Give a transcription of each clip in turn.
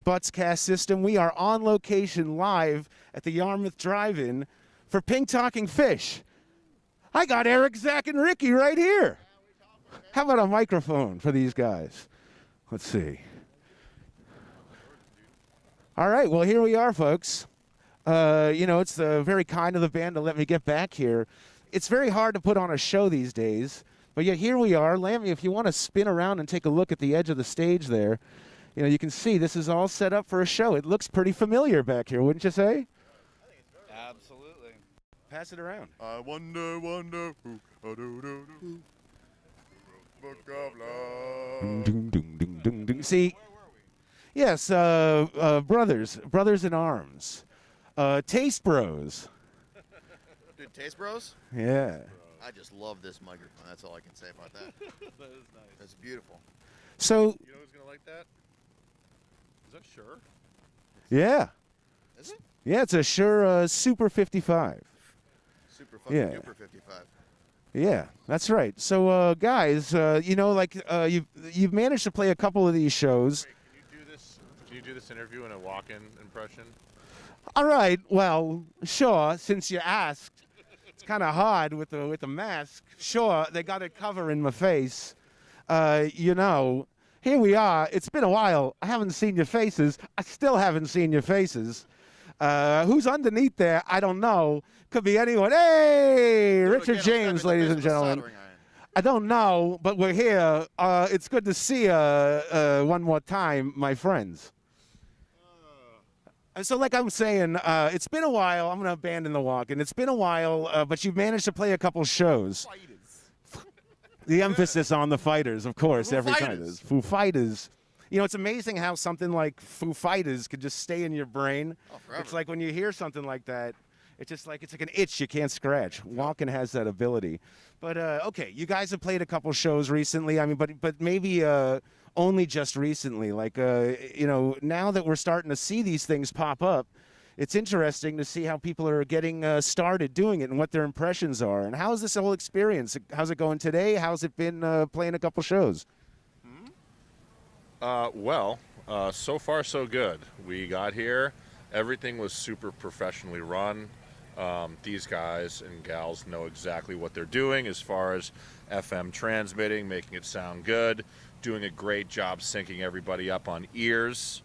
Butzcast system. We are on location live at the Yarmouth Drive-In for Pink Talking Fish. I got Eric, Zach, and Ricky right here. How about a microphone for these guys? Let's see. All right, well, here we are, folks. It's very kind of the band to let me get back here. It's very hard to put on a show these days, but yet here we are. Lammy, if you want to spin around and take a look at the edge of the stage there, you can see this is all set up for a show. It looks pretty familiar back here, wouldn't you say? I think it's very absolutely. Pass it around. I wonder who, do. Book of love. Ding, ding, ding, ding, ding. See, yes, brothers in arms, Taste Bros. Dude, Taste Bros? Yeah. I just love this microphone. That's all I can say about that. That is nice. That's beautiful. So. You know who's gonna like that? Is that Shure? Yeah. Is it? Yeah, it's a Shure Super 55. Super fucking Yeah. duper 55. Yeah, that's right. So, guys, you've managed to play a couple of these shows. Wait, can you do this interview in a walk-in impression? All right. Well, sure. Since you asked, it's kind of hard with the mask. Sure, they got it covering my face. Here we are. It's been a while. I haven't seen your faces. I still haven't seen your faces. Who's underneath there? I don't know. Could be anyone. Hey, Richard James, ladies and gentlemen. I don't know, but we're here. It's good to see you one more time, my friends. So like I'm saying, it's been a while. I'm going to abandon the walk, and it's been a while, but you've managed to play a couple shows. The emphasis on the fighters, of course, every time. Foo Fighters. It's amazing how something like Foo Fighters could just stay in your brain. Oh, forever. It's like when you hear something like that, it's like an itch you can't scratch. Walken has that ability. But, okay, you guys have played a couple shows recently. I mean, but maybe only just recently. Like, now that we're starting to see these things pop up, it's interesting to see how people are getting started doing it and what their impressions are. And how's this whole experience? How's it going today? How's it been playing a couple shows? So far so good. We got here. Everything was super professionally run. These guys and gals know exactly what they're doing as far as FM transmitting, making it sound good, doing a great job syncing everybody up on ears,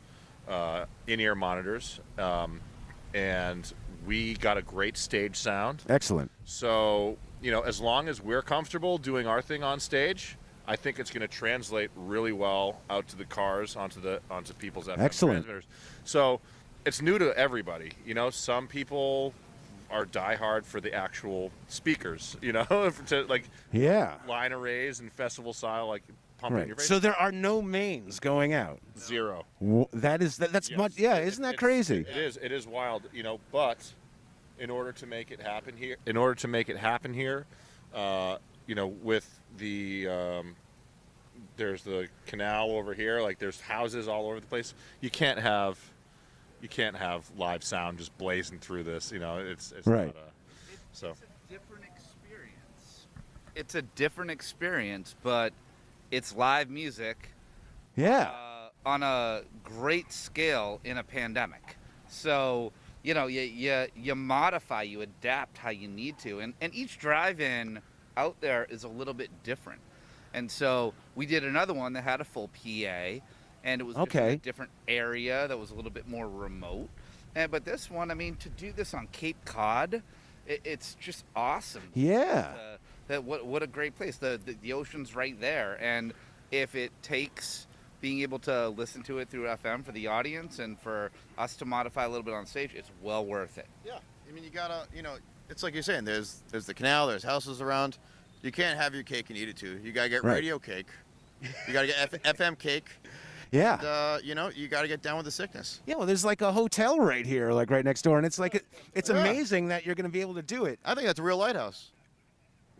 in-ear monitors. And we got a great stage sound. Excellent. So, as long as we're comfortable doing our thing on stage, I think it's going to translate really well out to the cars, onto people's FM transmitters. So, it's new to everybody. Some people are diehard for the actual speakers, to line arrays and festival style, like pumping your face. So there are no mains going out. Zero. That's yes. Much. Yeah, isn't that crazy? It is wild, but in order to make it happen here, with the there's the canal over here, like there's houses all over the place. You can't have live sound just blazing through this. It's right. Not so. It's a different experience. It's a different experience, but it's live music. Yeah. On a great scale in a pandemic. So, you modify, you adapt how you need to. And each drive-in out there is a little bit different. And so we did another one that had a full PA, and it was a different area that was a little bit more remote. But this one, to do this on Cape Cod, it's just awesome. Yeah. What a great place. The ocean's right there. And if it takes being able to listen to it through FM for the audience and for us to modify a little bit on stage, it's well worth it. Yeah. You gotta, it's like you're saying, there's the canal, there's houses around. You can't have your cake and eat it too. You gotta get radio cake. You gotta get FM cake. Yeah. And, you got to get down with the sickness. Yeah, well, there's like a hotel right here, like right next door, and it's like it's amazing that you're going to be able to do it. I think that's a real lighthouse.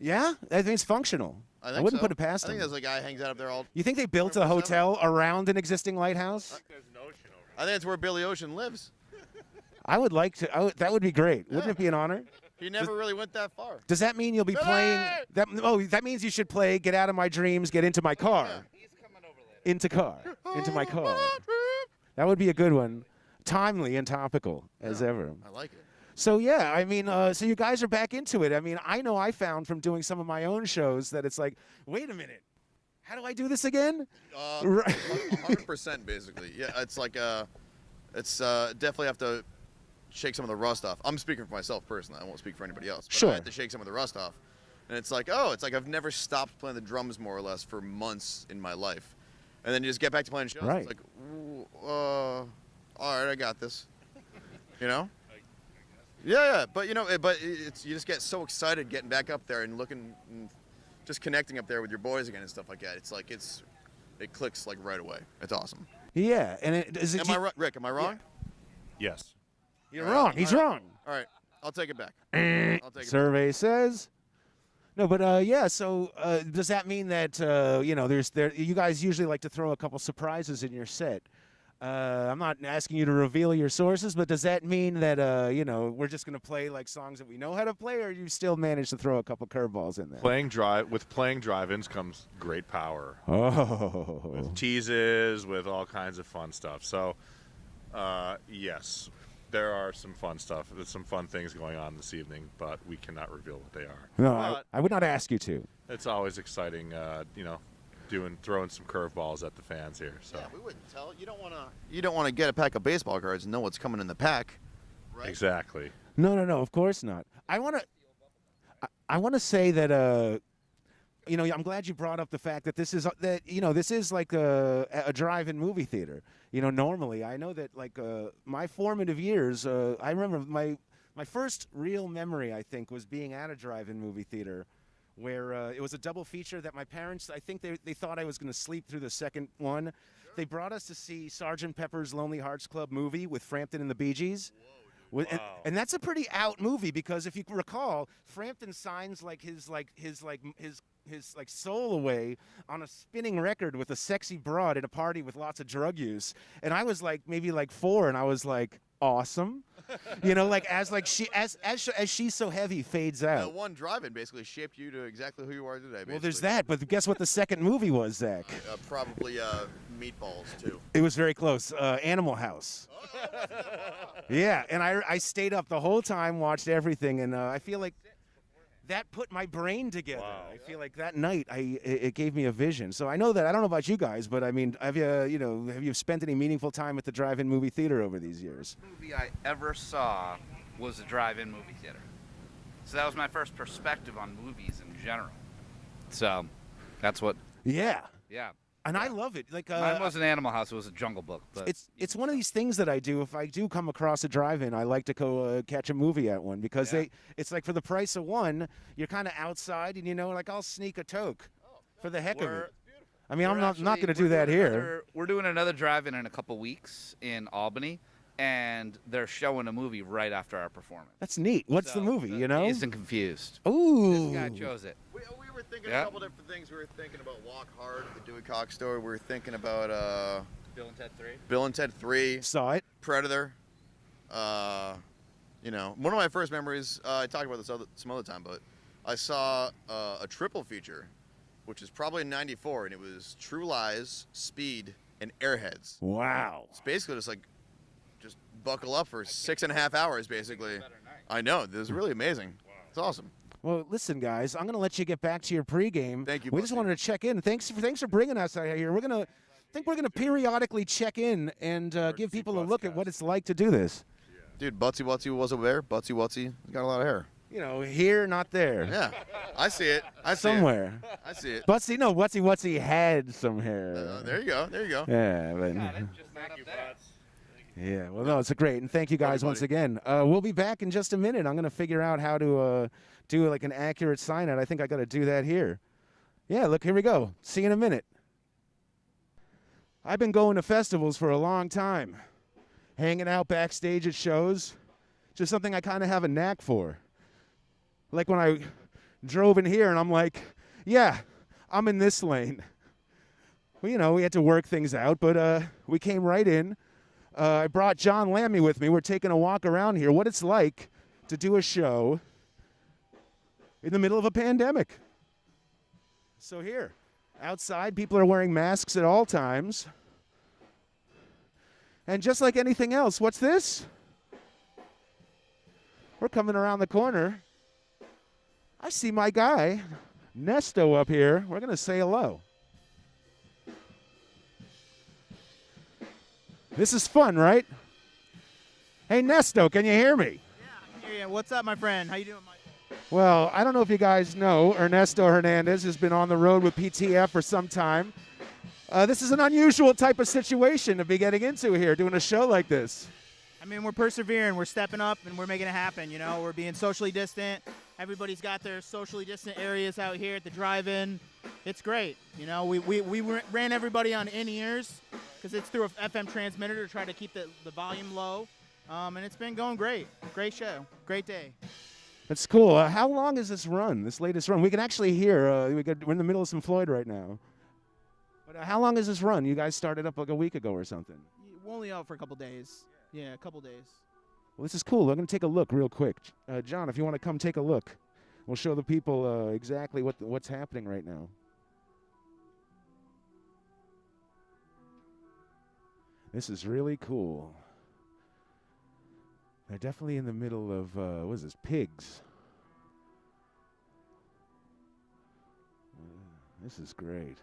Yeah? I think it's functional. I wouldn't put it past them. I think there's a guy who hangs out up there all. You think they built a hotel around an existing lighthouse? There's an ocean over I think that's where Billy Ocean lives. I would like to. That would be great. Wouldn't it be an honor? He never really went that far. Does that mean you'll be playing? That means you should play Get Out of My Dreams, Get Into My Car. He's coming over later. Into my car. That would be a good one. Timely and topical as ever. I like it. So yeah, I mean, so you guys are back into it. I mean, I know I found from doing some of my own shows that it's like, wait a minute, how do I do this again? 100% basically. Yeah, it's like it's definitely have to shake some of the rust off. I'm speaking for myself personally. I won't speak for anybody else. But Sure. I have to shake some of the rust off. And it's like, oh, it's like I've never stopped playing the drums more or less for months in my life. And then you just get back to playing shows. Right. It's like, ooh, all right, I got this. You know? Yeah, but you know, it's you just get so excited getting back up there and looking, and just connecting up there with your boys again and stuff like that. It's like it clicks like right away. It's awesome. Yeah, and is it? Am I right, Rick? Am I wrong? Yes. You're wrong. He's wrong. All right, I'll take it back. I'll take it Survey says. No, but yeah. So does that mean that you know, you guys usually like to throw a couple surprises in your set? I'm not asking you to reveal your sources, but does that mean that you know, we're just going to play like songs that we know how to play, or you still manage to throw a couple curveballs in there? Playing drive-ins comes great power. Oh. With teases, with all kinds of fun stuff. So, yes, there are some fun stuff. There's some fun things going on this evening, but we cannot reveal what they are. No, But I would not ask you to. it's always exciting, you know, throwing some curveballs at the fans here. So Yeah, we wouldn't tell. You don't want to get a pack of baseball cards and know what's coming in the pack, right? exactly. No, of course not. I want to say that you know, I'm glad you brought up the fact that this is this is like a drive-in movie theater. You know, normally I know that like my formative years, I remember my first real memory, I think, was being at a drive-in movie theater where it was a double feature that my parents, I think they thought I was going to sleep through the second one. Sure. They brought us to see Sgt. Pepper's Lonely Hearts Club Movie with Frampton and the Bee Gees. Wow. And that's a pretty out movie because if you recall, Frampton signs his soul away on a spinning record with a sexy broad at a party with lots of drug use. And I was like maybe 4, and I was like, awesome. You know, like as she's so heavy fades out. That one drive-in basically shaped you to exactly who you are today. Basically. Well, there's that, but guess what the second movie was, Zach? Probably Meatballs too. It was very close. Animal House. Yeah, and I stayed up the whole time, watched everything, and I feel like that put my brain together. Wow. I feel like that night it gave me a vision. So I know that, I don't know about you guys, but I mean, have you spent any meaningful time at the drive-in movie theater over these years? The movie I ever saw was a drive-in movie theater. So that was my first perspective on movies in general. So that's what. Yeah. Yeah. And I love it. Like Mine wasn't Animal House; it was a Jungle Book. But it's one of these things that I do. If I do come across a drive-in, I like to go catch a movie at one because it's like for the price of one, you're kind of outside, and like I'll sneak a toke for the heck of it. I mean, I'm not going to do that here. We're doing another drive-in in a couple weeks in Albany, and they're showing a movie right after our performance. That's neat. What's the movie? Dazed and Confused. Ooh. This guy chose it. We were thinking a couple different things. We were thinking about Walk Hard, the Dewey Cox story. We were thinking about Bill and Ted 3. Bill and Ted 3. Saw it. Predator. One of my first memories, I talked about this some other time, but I saw a triple feature, which is probably in '94, and it was True Lies, Speed, and Airheads. Wow. It's basically just buckle up for 6.5 hours, basically. I know. This is really amazing. Wow. It's awesome. Well, listen, guys, I'm going to let you get back to your pregame. Thank you. We just wanted to check in. Thanks for bringing us out here. We're going to periodically check in and give people a look at what it's like to do this. Dude, Butsy Wutsy was over there. Butsy Wutsy, he's got a lot of hair. Here, not there. Yeah, I see it. Somewhere. I see it. Butsy Wutsy had some hair. There you go. Yeah, but. Thank you, Butts. Yeah, well, no, it's great, and thank you guys once again. We'll be back in just a minute. I'm going to figure out how to do like an accurate sign out. I think I got to do that here. Yeah, look, here we go. See you in a minute. I've been going to festivals for a long time, hanging out backstage at shows, just something I kind of have a knack for. Like when I drove in here and I'm like, yeah, I'm in this lane. Well, we had to work things out, but we came right in. I brought John Lammy with me. We're taking a walk around here, what it's like to do a show in the middle of a pandemic. So here, outside, people are wearing masks at all times. And just like anything else, what's this? We're coming around the corner. I see my guy, Nesto, up here. We're going to say hello. This is fun, right? Hey, Nesto, can you hear me? Yeah, I can hear you. What's up, my friend? How you doing, Michael? Well, I don't know if you guys know, Ernesto Hernandez has been on the road with PTF for some time. This is an unusual type of situation to be getting into here, doing a show like this. I mean, we're persevering. We're stepping up, and we're making it happen. You know, we're being socially distant. Everybody's got their socially distant areas out here at the drive-in. It's great. You know, we ran everybody on in-ears because it's through a FM transmitter to try to keep the volume low. And it's been going great. Great show. Great day. That's cool. How long is this run, this latest run? We can actually hear. We're in the middle of some Floyd right now. But how long is this run? You guys started up like a week ago or something. We're only out for a couple days. Yeah, a couple days. Well, this is cool. I'm going to take a look real quick. John, if you want to come take a look, we'll show the people exactly what's happening right now. This is really cool. They're definitely in the middle of, what is this, pigs. This is great.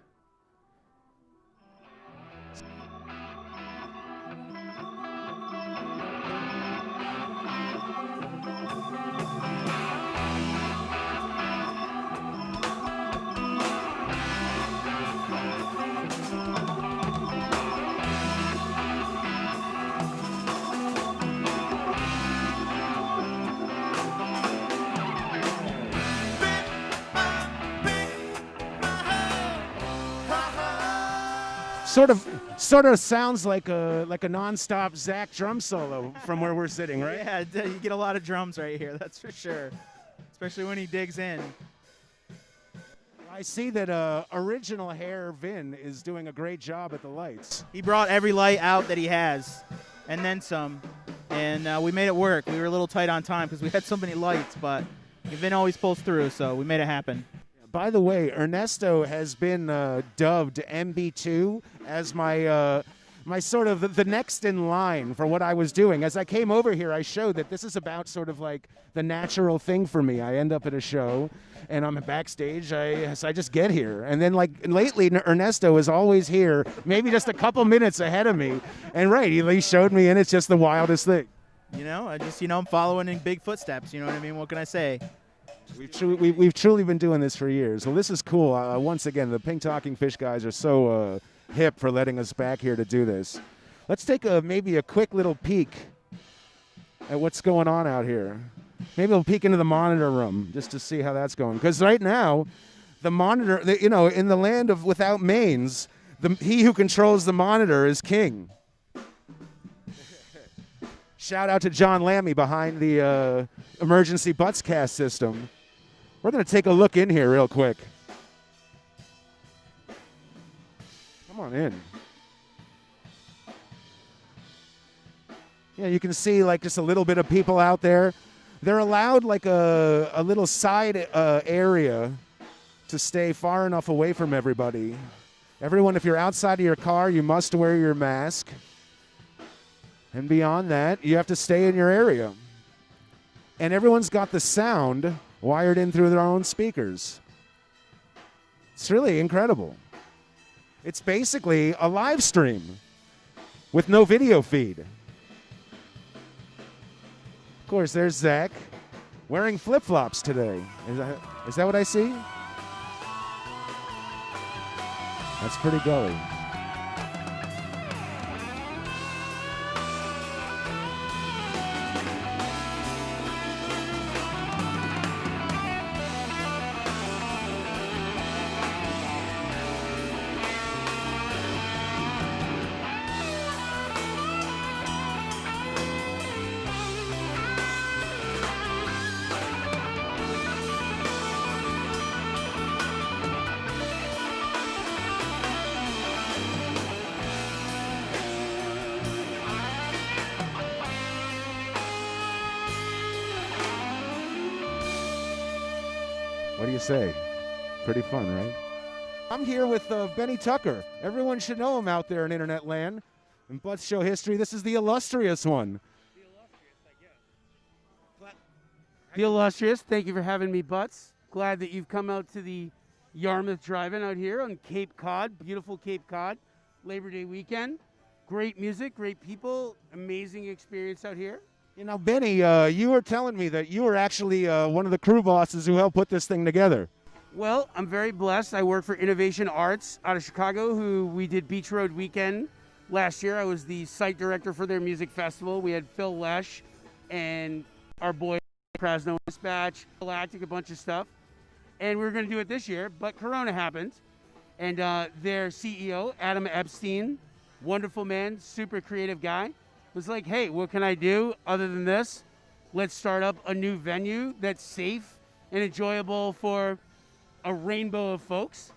Sort of sounds like a non-stop Zach drum solo from where we're sitting, right? Yeah, you get a lot of drums right here, that's for sure. Especially when he digs in. I see that Original Hair Vin is doing a great job at the lights. He brought every light out that he has, and then some. And we made it work. We were a little tight on time because we had so many lights, but Vin always pulls through, so we made it happen. By the way, Ernesto has been dubbed MB2 as my sort of the next in line for what I was doing. As I came over here, I showed that this is about sort of like the natural thing for me. I end up at a show, and I'm backstage. I just get here. And then, like, lately, Ernesto is always here, maybe just a couple minutes ahead of me. And, right, he showed me, and it's just the wildest thing. You know, I'm following in big footsteps. You know what I mean? What can I say? We've truly been doing this for years. Well, this is cool. Once again, the Pink Talking Fish guys are so hip for letting us back here to do this. Let's take maybe a quick little peek at what's going on out here. Maybe we'll peek into the monitor room just to see how that's going. Because right now, the monitor, in the land of without mains, he who controls the monitor is king. Shout out to John Lammy behind the emergency Butzcast system. We're going to take a look in here real quick. Come on in. Yeah, you can see like just a little bit of people out there. They're allowed like a little side area to stay far enough away from everybody. Everyone, if you're outside of your car, you must wear your mask. And beyond that, you have to stay in your area. And everyone's got the sound wired in through their own speakers. It's really incredible. It's basically a live stream with no video feed. Of course, there's Zach wearing flip-flops today. Is that what I see? That's pretty gully. What do you say? Pretty fun, right? I'm here with Benny Tucker. Everyone should know him out there in internet land. In Butzshow history, this is the illustrious one. The illustrious, thank you for having me, Butts. Glad that you've come out to the Yarmouth Drive-In out here on Cape Cod, beautiful Cape Cod, Labor Day weekend. Great music, great people, amazing experience out here. You know, Benny, you were telling me that you were actually one of the crew bosses who helped put this thing together. Well, I'm very blessed. I work for Innovation Arts out of Chicago, who we did Beach Road Weekend last year. I was the site director for their music festival. We had Phil Lesh and our boy Krasno Dispatch, Galactic, a bunch of stuff. And we were going to do it this year, but Corona happened. And their CEO, Adam Epstein, wonderful man, super creative guy, was like, hey, what can I do other than this? Let's start up a new venue that's safe and enjoyable for a rainbow of folks.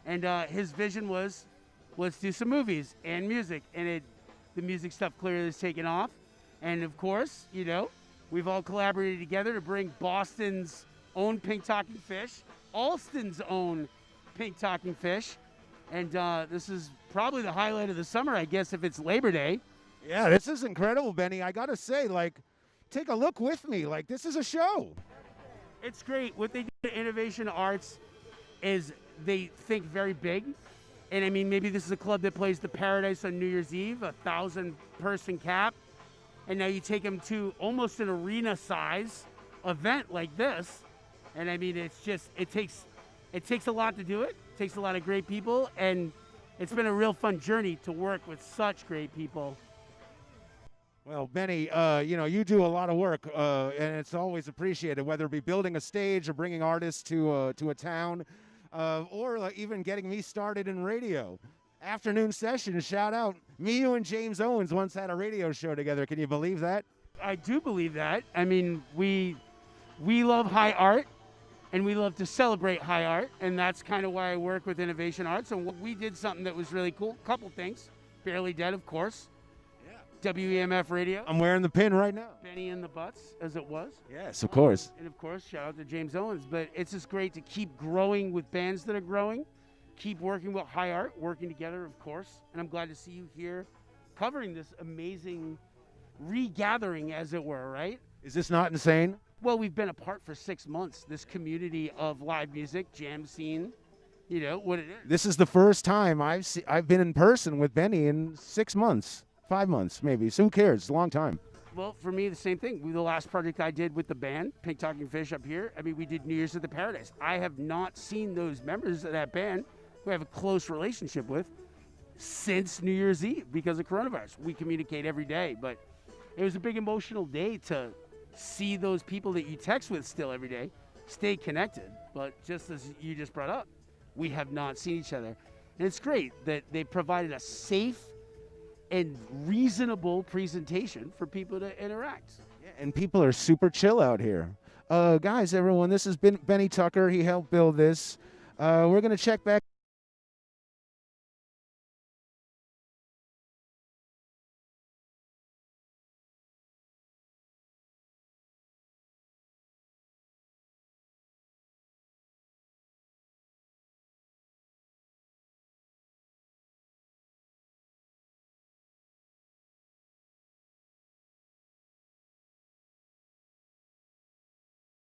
And his vision was, let's do some movies and music. And the music stuff clearly has taken off. And of course, you know, we've all collaborated together to bring Boston's own Pink Talking Fish, Alston's own Pink Talking Fish. And this is probably the highlight of the summer, I guess, if it's Labor Day. Yeah, this is incredible, Benny. I got to say, like, take a look with me. Like, this is a show. It's great. What they do at Innovation Arts is they think very big. And I mean, maybe this is a club that plays the Paradise on New Year's Eve, 1,000-person cap. And now you take them to almost an arena size event like this. And I mean, it's just, it takes a lot to do it. It takes a lot of great people. And it's been a real fun journey to work with such great people. Well, Benny, you know, you do a lot of work, and it's always appreciated, whether it be building a stage or bringing artists to a town, or even getting me started in radio. Afternoon session, shout out. Me, you, and James Owens once had a radio show together. Can you believe that? I do believe that. I mean, we love high art, and we love to celebrate high art, and that's kind of why I work with Innovation Arts. And we did something that was really cool. Couple things. Barely Dead, of course. WEMF Radio. I'm wearing the pin right now. Benny and the Butts, as it was. Yes, of course. And of course, shout out to James Owens. But it's just great to keep growing with bands that are growing, keep working with high art, working together, of course. And I'm glad to see you here covering this amazing regathering, as it were, right? Is this not insane? Well, we've been apart for 6 months. This community of live music, jam scene, you know what it is. This is the first time I've been in person with Benny in 6 months. 5 months, maybe. So who cares? It's a long time. Well, for me, the same thing. The last project I did with the band, Pink Talking Fish up here, I mean, we did New Year's at the Paradise. I have not seen those members of that band who I have a close relationship with since New Year's Eve because of coronavirus. We communicate every day, but it was a big emotional day to see those people that you text with still every day, stay connected. But just as you just brought up, we have not seen each other. And it's great that they provided a safe and reasonable presentation for people to interact. Yeah, and people are super chill out here. Guys, everyone, this has been Benny Tucker. He helped build this. We're going to check back.